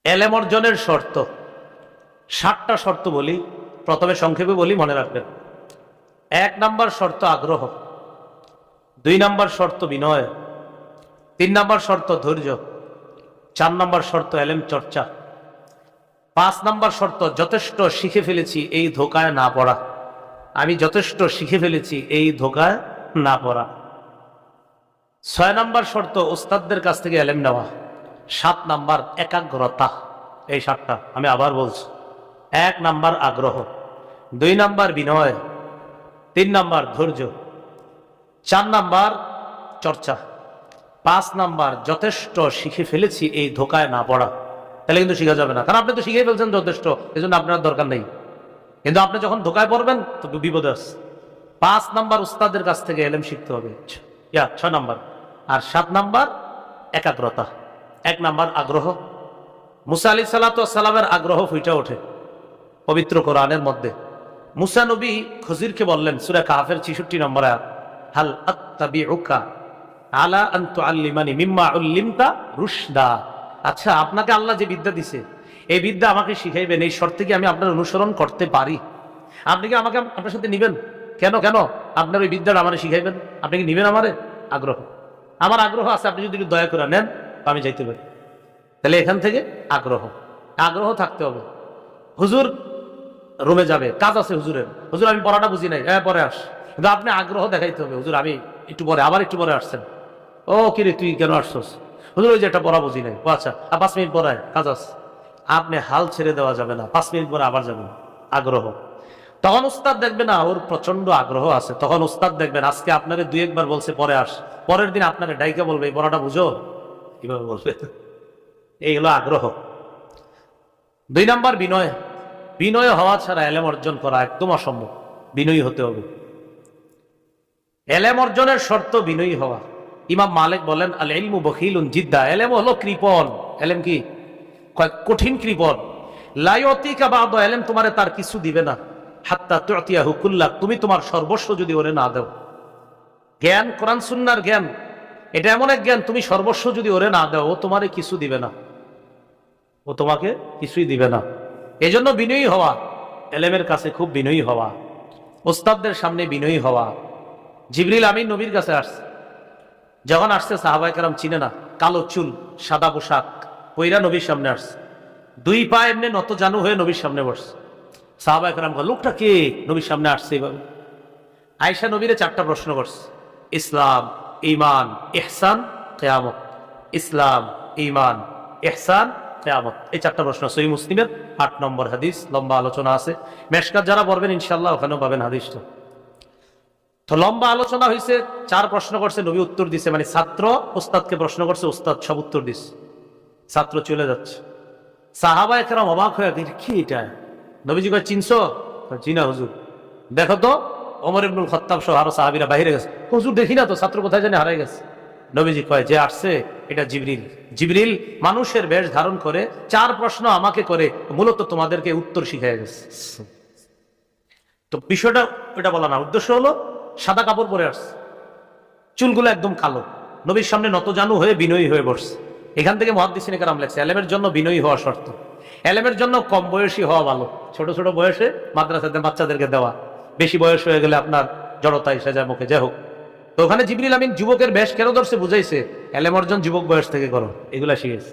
এলেম অর্জনের শর্ত 7টা শর্ত বলি, প্রথমে সংক্ষেপে বলি, মনে রাখবেন। 1 নাম্বার শর্ত আগ্রহ, 2 নাম্বার শর্ত বিনয়, 3 নাম্বার শর্ত ধৈর্য, 4 নাম্বার শর্ত এলেম চর্চা, 5 নাম্বার শর্ত যথেষ্ট শিখে ফেলেছি এই ধোকায় না পড়া। আমি যথেষ্ট শিখে ফেলেছি এই ধোকায় না পড়া। 6 নাম্বার শর্ত ওস্তাদদের কাছ থেকে এলেম নেওয়া। 7 নাম্বার একাগ্রতা। এই 7টা আমি আবার বলছি। 1 নাম্বার আগ্রহ, 2 নাম্বার বিনয়, 3 নাম্বার ধৈর্য, 4 নাম্বার চর্চা, 5 নাম্বার যথেষ্ট শিখে ফেলেছি এই ধোকায় না পড়া। তাহলে কিন্তু শিখা যাবে না, কারণ আপনি তো শিখেই ফেলছেন যথেষ্ট, এই জন্য আপনার দরকার নেই। কিন্তু আপনি যখন ধোকায় পড়বেন তো বিপদ আছে। 5 নাম্বার উস্তাদের কাছ থেকে এলেম শিখতে হবে, 6 নাম্বার। আর 7 নাম্বার একাগ্রতা। 1 নাম্বার আগ্রহ। মুসা আলাইহিস সালাতু ওয়াস সালামের আগ্রহ ফুইটা ওঠে পবিত্র কোরআনের মধ্যে। মুসা নবী খজিরকে বললেন, সূরা কাহফের 66 নম্বর আয়াত, হাল আত্তাবিউকা আলা আন তুআল্লিমানি মিম্মা উল্লিমতা রুশদা। আচ্ছা, আপনাকে আল্লাহ যে বিদ্যা দিছে, এই বিদ্যা আমাকে শিখাইবেন, এই শর্তে কি আমি আপনার অনুসরণ করতে পারি? আপনি কি আমাকে আপনার সাথে নিবেন? কেন কেন আপনার ওই বিদ্যাটা আমারে শিখাইবেন? আপনি কি নিবেন আমারে? আগ্রহ, আমার আগ্রহ আছে, আপনি যদি একটু দয়া করে নেন আমি যাইতে পারি। তাহলে এখান থেকে আগ্রহ, আগ্রহ থাকতে হবে। হুজুর রুমে যাবে, কাজ আছে হুজুরের, হুজুর আমি পড়াটা বুঝি নাই, হ্যাঁ পরে আস। কিন্তু আপনি আগ্রহ দেখাইতে হবে, হুজুর আমি একটু পরে, আবার একটু পরে আসছেন। ও কিরে তুই কেন আসছস? হুজুর ওই যে একটা পড়া বুঝি নাই। ও আচ্ছা, 5 মিনিট পরে কাজ আছে। আপনি হাল ছেড়ে দেওয়া যাবে না, 5 মিনিট পরে আবার যাবেন। আগ্রহ। তখন উস্তাদ দেখবে না ওর প্রচন্ড আগ্রহ আছে, তখন উস্তাদ দেখবেন আজকে আপনারে 2 একবার বলছে পরে আস, পরের দিন আপনারে ডাইকা বলবে এই পড়াটা বুঝো, কিভাবে বলবে। এই হলো আগ্রহ। 2 নাম্বার বিনয়। বিনয় হওয়া ছাড়া এলেম অর্জন করা একদম অসম্ভব, বিনয়ী হতে হবে। এলেম অর্জনের শর্ত বিনয়ী হওয়া। ইমাম মালিক বলেন, আল ইলমু বখিলুন জিদ্দা। এলেম হলো কৃপণ। এলেম কি? কঠিন কৃপণ। লা ইউতিকা বা'দা, এলেম তোমারে তার কিছু দিবে না, হাত্তা তু'তিয়াহু কুল্লাক, তুমি তোমার সর্বস্ব যদি ওরে না দাও। জ্ঞান, কোরআন সুন্নাহর জ্ঞান, এটা এমন এক জ্ঞান, তুমি সর্বস্ব যদি ওরে না দাও, ও তোমারে কিছু দিবে না, ও তোমাকে কিছুই দিবে না। এই জন্য বিনয়ী হওয়া, এলেমের কাছে খুব বিনয়ী হওয়া, ওস্তাদদের সামনে বিনয়ী হওয়া। জিবরিল আমিন নবীর কাছে আসছে, যখন আসছে সাহাবায়ে কেরাম চিনে না, কালো চুল, সাদা পোশাক পইরা নবীর সামনে আসছে, 2 পা এমনি নত জানু হয়ে নবীর সামনে বসছে। সাহাবায়ে কেরাম বলে, লোকটা কে নবীর সামনে আসছে এইভাবে? আয়েশা নবীরে 4টা প্রশ্ন করছে, ইসলাম, ঈমান, ইহসান, কিয়ামত। ইসলাম, ঈমান, ইহসান, কিয়ামত, এই 4টা প্রশ্ন। সহিহ মুসলিমের 8 নম্বর হাদিস, লম্বা আলোচনা আছে। মেশকাত যারা পড়বেন ইনশাআল্লাহ ওখানেও পাবেন হাদিসটা। তো লম্বা আলোচনা হয়েছে, 4 প্রশ্ন করছে, নবী উত্তর দিছে। মানে ছাত্র উস্তাদকে প্রশ্ন করছে, উস্তাদ সব উত্তর দিছে, ছাত্র চলে যাচ্ছে। সাহাবায়ে কেরাম অবাক হয়ে গেছে, কি এটা? নবীজি কয়, চিনছো? জি না হুজুর। দেখো তো, ওমর ইবনুল খাত্তাব সহ আরো সাহাবীরা বাইরে গেছে। হুজুর দেখি না তো, ছাত্র কোথায় জানি হারাই গেছে। নবীজি কয়, যে আসছে এটা জিবরিল। জিবরিল মানুষের বেশ ধারণ করে 4 প্রশ্ন আমাকে করে মূলত তোমাদেরকে উত্তর শিখিয়ে গেছে। তো বিষয়টা ওটা বলা না, উদ্দেশ্য হলো সাদা কাপড় পরে আসছে, চুলগুলো একদম কালো, নবীর সামনে নতজানু হয়ে বিনয়ী হয়ে বসছে। এখান থেকে মুহাদ্দিসিনে কেরাম লেখছে, এলেমের জন্য বিনয়ী হওয়া শর্ত। এলেমের জন্য কম বয়সী হওয়া ভালো, ছোট ছোট বয়সে মাদ্রাসাতে বাচ্চাদেরকে দেওয়া, বেশি বয়স হয়ে গেলে আপনার জড়তা এসে যায় মুখে। যাই হোক, তো ওখানে জিবরিল আমিন যুবকের বেশ কেন ধরছে বুঝাইছে, এলেম অর্জন যুবক বয়স থেকে করো, এগুলা শিখেছে।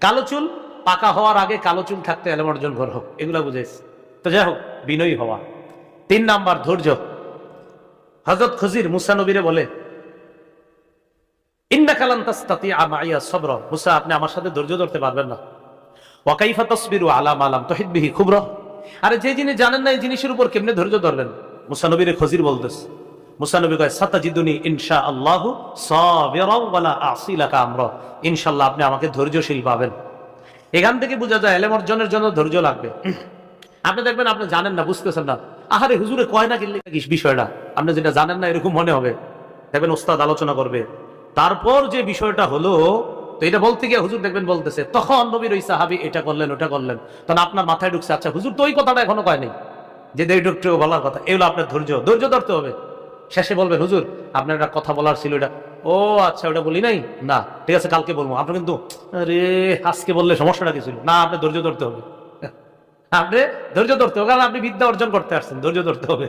কালো চুল পাকা হওয়ার আগে কালো চুল থাকতে এলেম অর্জন করো, এগুলা বুঝাইছে। তো যাই হোক, বিনয়ী হওয়া। 3 নাম্বার ধৈর্য। হযরত খজির মুসা নবীরে বলে, ইন্নাকা লান তাসতাতিআ মাইয়া সবরা, মুসা আপনি আমার সাথে ধৈর্য ধরতে পারবেন না। ওয়া কাইফা তাসবিরু আলা মা লাম তুহিত বিহি খুবরা, আরে যে জিনিস জানেন না এই জিনিসের উপর কেমনে ধৈর্য ধরবেন? মুসা নবীরে খজির বলতেছে। মুসা নবী কয়, সাতাজিদুনি ইনশাআল্লাহু সাবিরা ওয়া লা আসি লাকা আমরা, ইনশাআল্লাহ আপনি আমাকে ধৈর্যশীল পাবেন। এখান থেকে বোঝা যায় এলেম অর্জনের জন্য ধৈর্য লাগবে। আপনি দেখবেন আপনি জানেন না, বুঝতেছেন না, আহারে হুজুরে কয় না কিনলে বিষয়টা, আপনি যেটা জানেন না এরকম মনে হবে। দেখবেন ওস্তাদ আলোচনা করবে, তারপর যে বিষয়টা হলো, তো এটা বলতে গিয়ে হুজুর দেখবেন বলতেছে, তখন নবীর ওই সাহাবী এটা করলেন ওটা করলেন, তখন আপনার মাথায় ঢুকছে, আচ্ছা হুজুর তো ওই কথাটা এখনো কয় নাই, যে এইটুকু বলার কথা। এগুলো আপনার ধৈর্য, ধৈর্য ধরতে হবে। শেষে বলবেন হুজুর আপনার একটা কথা বলার ছিল, এটা ও আচ্ছা ওটা বলি নাই, না ঠিক আছে কালকে বলবো। আপনি কিন্তু আরে আজকে বললে সমস্যাটা কি ছিল, না আপনি ধৈর্য ধরতে হবে, আপনি ধৈর্য ধরতে হবে, কারণ আপনি বিদ্যা অর্জন করতে আসছেন, ধৈর্য ধরতে হবে।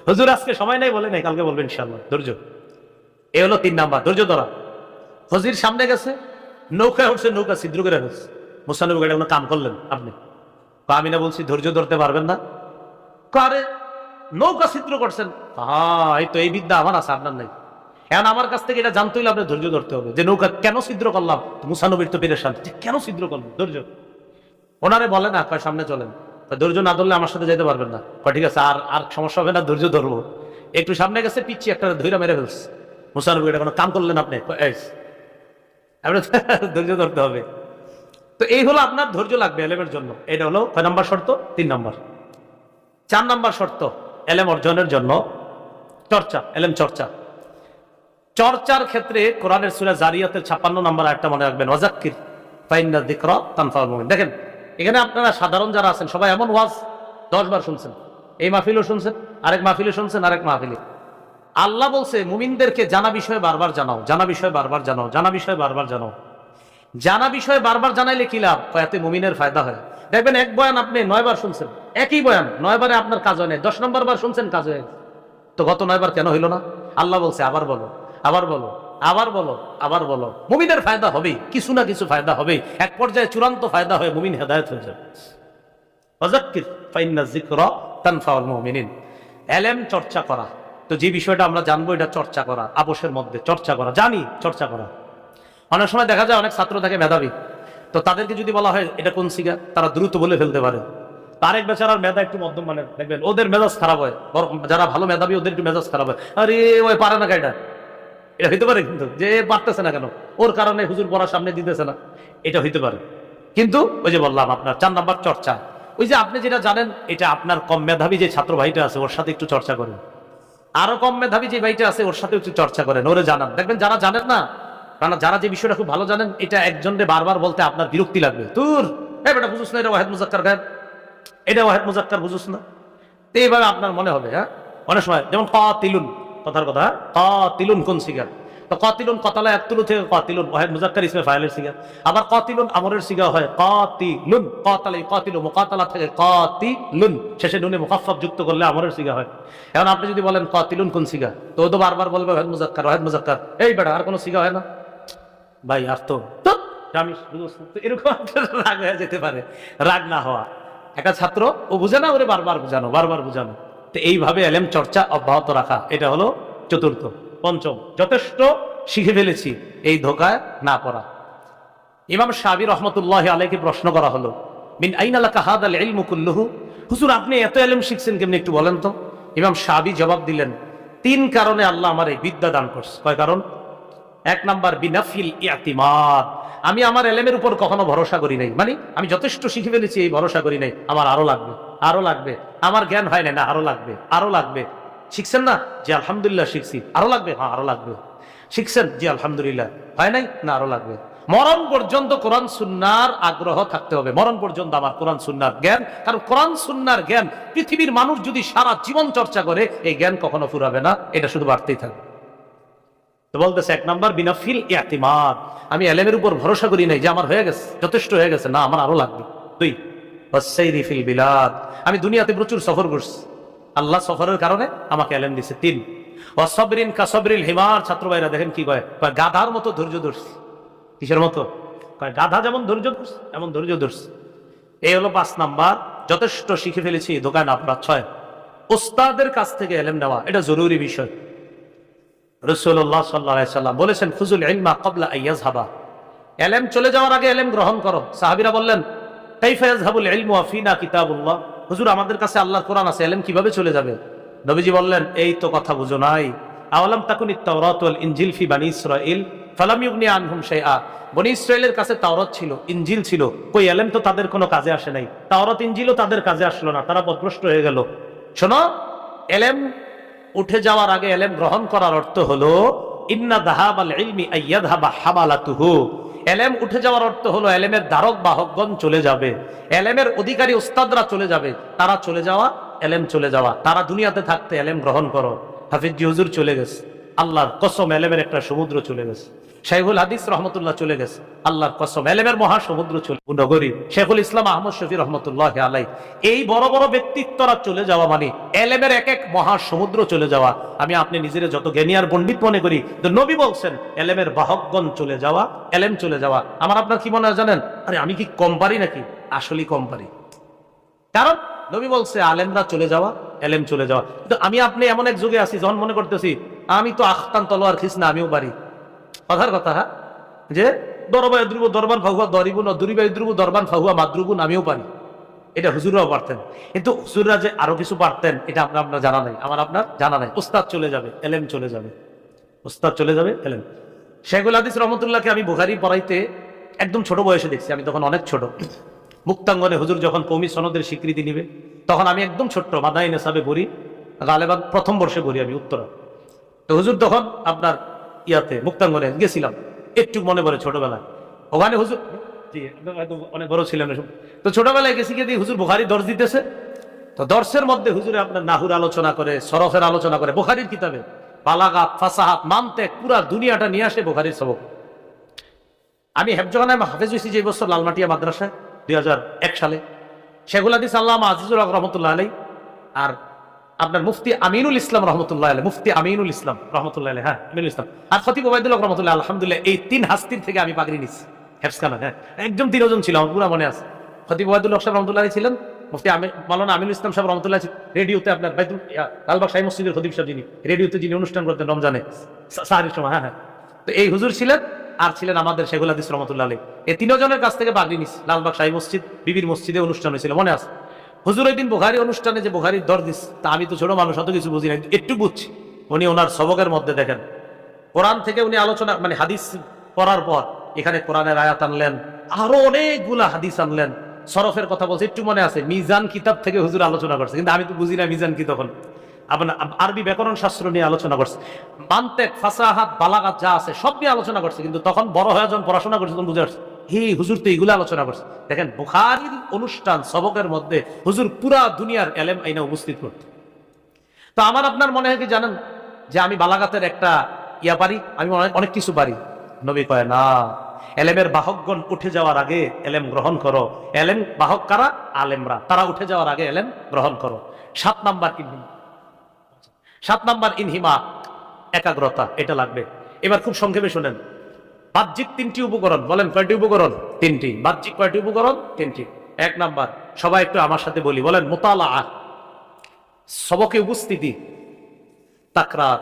হুজুর আজকে সময় নাই বলে নাই, কালকে বলবেন ইনশাআল্লাহ, ধৈর্য। এ হলো 3 নাম্বার, ধৈর্য ধরা। ফজির সামনে গেছে, নৌকায় উঠছে, নৌকা ছিদ্র করে ফেলছে। মুসা নবী কোনো কাম করলেন আপনি? আমি না বলছি ধৈর্য ধরতে পারবেন না? আরে নৌকা ছিদ্র করছেন, হ্যাঁ এই তো এই বিদ্যা আমার আছে, আপনার নাই। এখন আমার কাছ থেকে এটা জানতে হইলে আপনার ধৈর্য ধরতে হবে, যে নৌকা কেন ছিদ্র করলাম। মুসা নবীর তো পেরেশান, যে কেন ছিদ্র করলাম, ধৈর্য। ওনারে বলে না, কয় সামনে চলেন, ধৈর্য না ধরলে আমার সাথে যেতে পারবেন না। কয় ঠিক আছে, আর আর সমস্যা হবে না, ধৈর্য ধরবো। একটু সামনে গেছে, পিচ্ছি একটা ধৈর্য মেরে ফেলছে। মুসা নবী এটা কোনো কাম করলেন আপনি? ধৈর্য ধরতে হবে। তো এই হলো আপনার ধৈর্য লাগবে এলেমের জন্য। এটা হলো 6 নম্বর শর্ত। 3 নম্বর। 4 নম্বর শর্ত এলেম অর্জনের জন্য চর্চা, এলেম চর্চা। চর্চার ক্ষেত্রে কোরআনের সূরা জারিয়াতের 56 নম্বর আয়াতটা মনে রাখবেন, ওয়াজাক্কির ফাইন্না যিকরা তানফাউল মুমিন। দেখেন এখানে আপনারা সাধারণ যারা আছেন সবাই এমন ওয়াজ 10 বার শুনছেন, এই মাহফিলও শুনছেন, আরেক মাহফিলে শুনছেন, আরেক মাহফিলে। আল্লাহ বলছে মুমিনদেরকে জানা বিষয়ে বারবার জানাও, জানা বিষয়ে বারবার জানাও, জানা বিষয়ে বারবার জানাও। জানা বিষয়ে বারবার জানাইলে কি লাভ? এতে মুমিনের ফায়দা হয়। দেখবেন এক বয়ান আপনি 9 বার শুনছেন, একই বয়ান 9 বারে আপনার কাজ হয় না, 10 নম্বর বার শুনছেন, কাজ হয়ে গেছে। তো গত 9 বার কেন হইল না? আল্লাহ বলছে আবার বলো, আবার বলো, আবার বলো, আবার বলো। মুমিনের ফায়দা হবে, কিছু না কিছু ফায়দা হবে, এক পর্যায়ে চূড়ান্ত ফায়দা হয়ে মুমিন হেদায়েত হয়ে যাবে। ওয়াজাক্কির ফাইন্না যিকরা তানফাউল মুমিনিন। এলেম চর্চা করা। তো যে বিষয়টা আমরা জানবো এটা চর্চা করা, আপোষের মধ্যে চর্চা করা, জানি চর্চা করা। অনেক সময় দেখা যায় অনেক ছাত্র থাকে মেধাবী, তো তাদেরকে যদি বলা হয় এটা কোন সিগা, তারা দ্রুত বলে ফেলতে পারে। আরেক বেচারার মেধা একটু মধ্যম মানের, দেখবেন ওদের মেজাজ খারাপ হয়, যারা ভালো মেধাবী ওদের একটু মেজাজ খারাপ হয়, আরে ওই পারে না এটা, এটা হইতে পারে। কিন্তু যে পারতেছে না কেন, ওর কারণে হুজুর পড়ার সামনে দিতেছে না, এটা হইতে পারে। কিন্তু ওই যে বললাম আপনার 4 নাম্বার চর্চা, ওই যে আপনি যেটা জানেন এটা আপনার কম মেধাবী যে ছাত্র ভাইটা আছে ওর সাথে একটু চর্চা করেন, আরো কম মেধাবী যে ভাইটা আছে ওর সাথে একটু চর্চা করেন, ওরে জানান। দেখবেন যারা জানেন না, কারণ যারা যে বিষয়টা খুব ভালো জানেন, এটা একজনকে বারবার বলতে আপনার বিরক্তি লাগবে, তোর বেটা বুঝুস না, এটা ওয়াহেদ মুজাক্কার গায়েব, এটা ওয়াহেদ মুজাক্কার বুঝুস না। তো এইভাবে আপনার মনে হবে। হ্যাঁ অনেক সময় যেমন কাতিলুন, কথার কথা, কাতিলুন কোন সিগা? তো কাতিলুন কতালা ইয়াকতুলু থেকে কাতিলুন ওয়াহেদ মুজাক্কার ইসমে ফাইলের সিগা। আবার কাতিলুন আমরের সিগা হয় কাতিলুন, কাতালা কাতিলু মুকাতালা থেকে কাতিলুন, শেষে নুনে মুখাফফাফ যুক্ত করলে আমরের সিগা হয়। এখন আপনি যদি বলেন কাতিলুন কোন সিগা, তো ও তো বারবার বলবে ওয়াহেদ মুজাক্কার, ওয়াহেদ মুজাক্কার। এই বেটা আর কোনো সিগা হয় না ভাই, আর তো এরকম রাগ হয়ে যেতে পারে। রাগ না হওয়া, একটা ছাত্র ও বুঝে না, ওরে বারবার বুঝানো, বারবার বুঝানো। তো এইভাবে এলেম চর্চা অব্যাহত রাখা, এটা হলো 4র্থ। 5ম, যথেষ্ট শিখে ফেলেছি এই ধোকায় না পড়া। ইমাম শাফিঈ রাহমাতুল্লাহি আলাইহি প্রশ্ন করা হলো, মিন আইনা লাকা হাদাল ইলমু কুল্লুহু, হুজুর আপনি এত এলেম শিখছেন কেমনে, একটু বলেন তো। ইমাম শাফিঈ জবাব দিলেন, 3 কারণে আল্লাহ আমার এই বিদ্যা দান করছে। কয় কারণ? 1 নাম্বার বিনাফিল ইতিমাদ, আমি আমার এলেমের উপর কখনো ভরসা করি নাই, মানে আমি যথেষ্ট শিখে ফেলেছি এই ভরসা করি নাই, আমার আরো লাগবে, আরো লাগবে, আমার জ্ঞান হয় না, আরো লাগবে, আরো লাগবে। শিখছেন না? জি আলহামদুলিল্লাহ শিখছি, আরো লাগবে, হ্যাঁ আরো লাগবে। শিখছেন? জি আলহামদুলিল্লাহ। হয় নাই? না আরো লাগবে। মরণ পর্যন্ত কোরআন সুন্নাহর আগ্রহ থাকতে হবে, মরণ পর্যন্ত আমার কোরআন সুন্নাহর জ্ঞান। কারণ কোরআন সুন্নাহর জ্ঞান পৃথিবীর মানুষ যদি সারা জীবন চর্চা করে এই জ্ঞান কখনো ফুরাবে না, এটা শুধু বাড়তেই থাকবে। তো বলতেছে 1 নাম্বার বিনাফিল ইতিমাদ, আমি এলেমের উপর ভরসা করি নাই যে আমার হয়ে গেছে, যথেষ্ট হয়ে গেছে, না আমার আরো লাগবে। 2 ওয়াসাইরি ফিল বিলাদ, আমি দুনিয়াতে প্রচুর সফর করছি, আল্লাহ সফরের কারণে আমাকে এলেম দিয়েছে। 3 ওয়াসবরিন কাসবরিল হিমার, ছাত্র ভাইরা দেখেন কি কয়, গাধার মতো ধৈর্য ধরছি। কিসের মতো? কয় গাধা যেমন ধৈর্য ধরছে এমন ধৈর্য ধরছে। এই হলো 5 নাম্বার, যথেষ্ট শিখে ফেলেছি দোকান আপনার। 6 উস্তাদের কাছ থেকে এলেম নেওয়া, এটা জরুরি বিষয়। রাসূলুল্লাহ সাল্লাল্লাহু আলাইহি সাল্লাম বলেছেন, খুযুল ইলমা ক্বাবলা আন ইয়াযহাবা, ইলম চলে যাওয়ার আগে ইলম গ্রহণ করো। সাহাবীরা বললেন, কাইফা ইয়াযহাবুল ইলমু ওয়া ফিনা কিতাবুল্লাহ, হুজুর আমাদের কাছে আল্লাহর কোরআন আছে, ইলম কিভাবে চলে যাবে? নবীজি বললেন, এই তো কথা বুঝো নাই। আওয়ালাম তাকুনিত তাওরাত ওয়াল ইনজিল ফি বানি ইসরাঈল ফালাম ইউগনি আনহুম শাইআ, বনি ইসরাঈলের কাছে তাওরাত ছিল, ইনজিল ছিল, কই ইলম তো তাদের কোনো কাজে আসে নাই, তাওরাত ইনজিলও তাদের কাজে আসলো না, তারা পথভ্রষ্ট হয়ে গেল। শোনো, ইলম উঠে যাওয়ার আগে এলেম গ্রহণ করার অর্থ হলো ইন্না যাহাবাল ইলমি আইয়াযহাবা হামালাতুহু, এলেম উঠে যাওয়ার অর্থ হলো এলেমের ধারক বাহকগণ চলে যাবে, এলেমের অধিকারী উস্তাদরা চলে যাবে, তারা চলে যাওয়া, এলেম চলে যাওয়া। তারা দুনিয়াতে থাকতে এলেম গ্রহণ করো, হাফিজি হুজুর চলে গেছে, আল্লাহর কসম এলেমের একটা সমুদ্র চলে গেছে। শাইখুল হাদিস রহমতুল্লাহ চলে গেছে, আল্লাহর কসম এলেমের মহাসমুদ্র চলে। নগরী শেখুল ইসলাম আহমদ শফি রহমতুল্লাহ আলাই, এই বড় বড় ব্যক্তিত্বরা চলে যাওয়া মানে এলেমের এক এক মহাসমুদ্র চলে যাওয়া। আমি আপনি নিজের যত জ্ঞানী আর পণ্ডিত মনে করি, তো নবী বলছেন এলেমের বাহকগণ চলে যাওয়া, এলেম চলে যাওয়া। আমার আপনার কি মনে হয় জানেন? আরে আমি কি কম পারি নাকি? আসলেই কম পারি। কারণ নবী বলছে আলেমরা চলে যাওয়া, এলেম চলে যাওয়া। কিন্তু আমি আপনি এমন এক যুগে আছি যখন মনে করতেছি আমি তো আখতান তলোয়ার খিস না, আমিও পারি। কথার কথা, হ্যাঁ, যে দরবায় দ্রুব দরবান ফাহুয়া দরিবু ন দরিবাই দ্রুব দরবান ফাহুয়া মাদ্রুবুন, আমিও পারি। এটা হুজুররাও পারতেন। কিন্তু হুজুররা যে আরো কিছু পারতেন এটা আপনার জানা নাই, আমার আপনার জানা নাই। উস্তাদ চলে যাবে, এলেম চলে যাবে, উস্তাদ চলে যাবে, এলেম। শেখুল হাদিস রহমতুল্লাহকে আমি বুখারী পড়াইতে একদম ছোট বয়সে দেখছি, আমি তখন অনেক ছোট। মুক্তাঙ্গনে হুজুর যখন কওমি সনদের স্বীকৃতি নিবে তখন আমি একদম ছোট্ট মাদানী নেসাবে পড়ি, গালেবান প্রথম বর্ষে পড়ি আমি উত্তরা। তো হুজুর তখন আপনার ইয়াতে মুক্তাঙ্গনে গেছিলাম, একটু মনে পড়ে ছোটবেলায়। ওখানে হুজুর অনেক বড় ছিলেন, তো ছোটবেলায় গেছি গিয়ে হুজুর বুখারী দর্শ দিতেছে। তো দর্শের মধ্যে হুজুরে আপনার নাহুর আলোচনা করে, সরফের আলোচনা করে, বুখারীর কিতাবে বালাগাত, ফাসাহাত, মানতেক, পুরা দুনিয়াটা নিয়ে আসে বুখারীর সবক। আমি হেফজখানায় হাফেজ হয়েছি যে বছর লালমাটিয়া মাদ্রাসায় 2001 সালে। শেখুল হাদিস আল্লামা আজিজুল হক রহমতুল্লাহ আলাই আর আপনার মুফতি আমিনুল ইসলাম রহমতুল্লাহ আলাই, মুফতি আমিনুল ইসলাম রহমতুল্লাহ আলাই, হ্যাঁ আমিনুল ইসলাম, আর খতিব ওবায়দুল হক রহমতুল্লাহ, আলহামদুলিল্লাহ এই তিন হাস্তির থেকে আমি পাগড়ি নিচ্ছি হেফজখানা। হ্যাঁ, একদম তিনজন ছিল, আমার পুরা মনে আছে। খতিব ওবায়দুল হক সাহেব রহমতুল্লাহ ছিলেন, মুফতি মাওলানা আমিনুল ইসলাম সাহেব রহমতুল্লাহ রেডিওতে আপনার বাইতুল লালবাগ শাহী মসজিদের খতিব সাহেব, যিনি রেডিওতে যিনি অনুষ্ঠান করতেন রমজানে সাহারির সময়। হ্যাঁ হ্যাঁ, তো এই হুজুর ছিলেন, আর ছিলেন আমাদের শেখুল হাদিস রহমতুল্লাহ আলাই। এই তিনজনের কাছ থেকে পাগড়ি নিচ্ছি। লালবাগ শাহী মসজিদ বিবির মসজিদে অনুষ্ঠান হয়েছিল, মনে আছে। হুজুর ওই দিন বুখারী অনুষ্ঠানে যে বুখারীর দর দিস, তা আমি তো ছোট মানুষ, অত কিছু বুঝি না, একটু বুঝছি। উনি ওনার সবকের মধ্যে দেখেন কোরআন থেকে উনি আলোচনা মানে হাদিস পড়ার পর এখানে কোরআনের আয়াত আনলেন, আরো অনেকগুলা হাদিস আনলেন, সরফের কথা বলছে, একটু মনে আছে। মিজান কিতাব থেকে হুজুর আলোচনা করছে, কিন্তু আমি তো বুঝি না মিজান কি, তখন আপনার আরবি ব্যাকরণ শাস্ত্র নিয়ে আলোচনা করছে, মানতেক, ফাসাহাত, বালাগাত যা আছে সব নিয়ে আলোচনা করছে। কিন্তু তখন বড় হয়ে যখন পড়াশোনা করছে তখন বুঝে আসছে হুজুর তো এইগুলো আলোচনা করছে। দেখেন বুখারীর অনুষ্ঠান সবকের মধ্যে হুজুর পুরা দুনিয়ার এলেম আইনা উপস্থিত করতে। তো আমার আপনার মনে হয় কি জানেন, যে আমি বালাগাতের একটা ইয়া পারি, আমি অনেক কিছু পারি। নবী কয় না, এলেমের বাহকগণ উঠে যাওয়ার আগে এলেম গ্রহণ করো। এলেম বাহক কারা? আলেমরা, তারা উঠে যাওয়ার আগে এলেম গ্রহণ করো। 7 নাম্বার ইনহিমা, একাগ্রতা, এটা লাগবে। এবার খুব সংক্ষেপে শোনেন। বাহ্যিক 3টি উপকরণ, বলেন কয়টি উপকরণ? 3টি। বাহ্যিক কয়টি উপকরণ? 3টি। 1 নাম্বার, সবাই একটু আমার সাথে বলি, বলেন মুতালাআ, সবকে উপস্থিতি, তাকরার।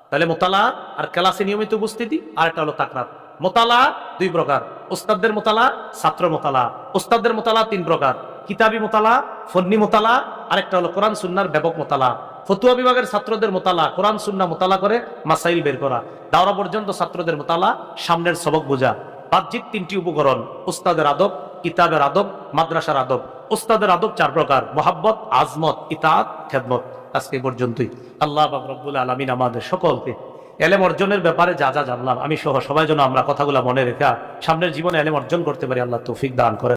তাহলে মুতালা আর ক্লাসে নিয়মিত উপস্থিতি, আর একটা হলো তাকরার। মুতালা 2 প্রকার, উস্তাদদের মুতালা, ছাত্র মুতালা। উস্তাদদের মুতালা 3 প্রকার, কিতাবি মুতালা, ফন্নি মুতালা, আরেকটা হলো কোরআন সুন্নাহর ব্যাপক মুতালা। ফতুয়া বিভাগের ছাত্রদের মুতালা, কোরআন সুন্নাহ মুতালা করে মাসাইল বের করা। দাওরা পর্যন্ত ছাত্রদের মুতালা, সামনের সবক বোঝা। বাহ্যিক 3টি উপকরণ, উস্তাদের আদব, কিতাবের আদব, মাদ্রাসার আদব। উস্তাদের আদব 4 প্রকার, মোহাব্বত, আজমত, ইতাআত, খেদমত। আজকে পর্যন্তই। আল্লাহ পাক রব্বুল আলামিন আমাদের সকলকে এলেম অর্জনের ব্যাপারে যা যা জানলাম আমি সহ সবাই যেন আমরা কথাগুলো মনে রেখে সামনের জীবনে এলেম অর্জন করতে পারি, আল্লাহ তৌফিক দান করেন।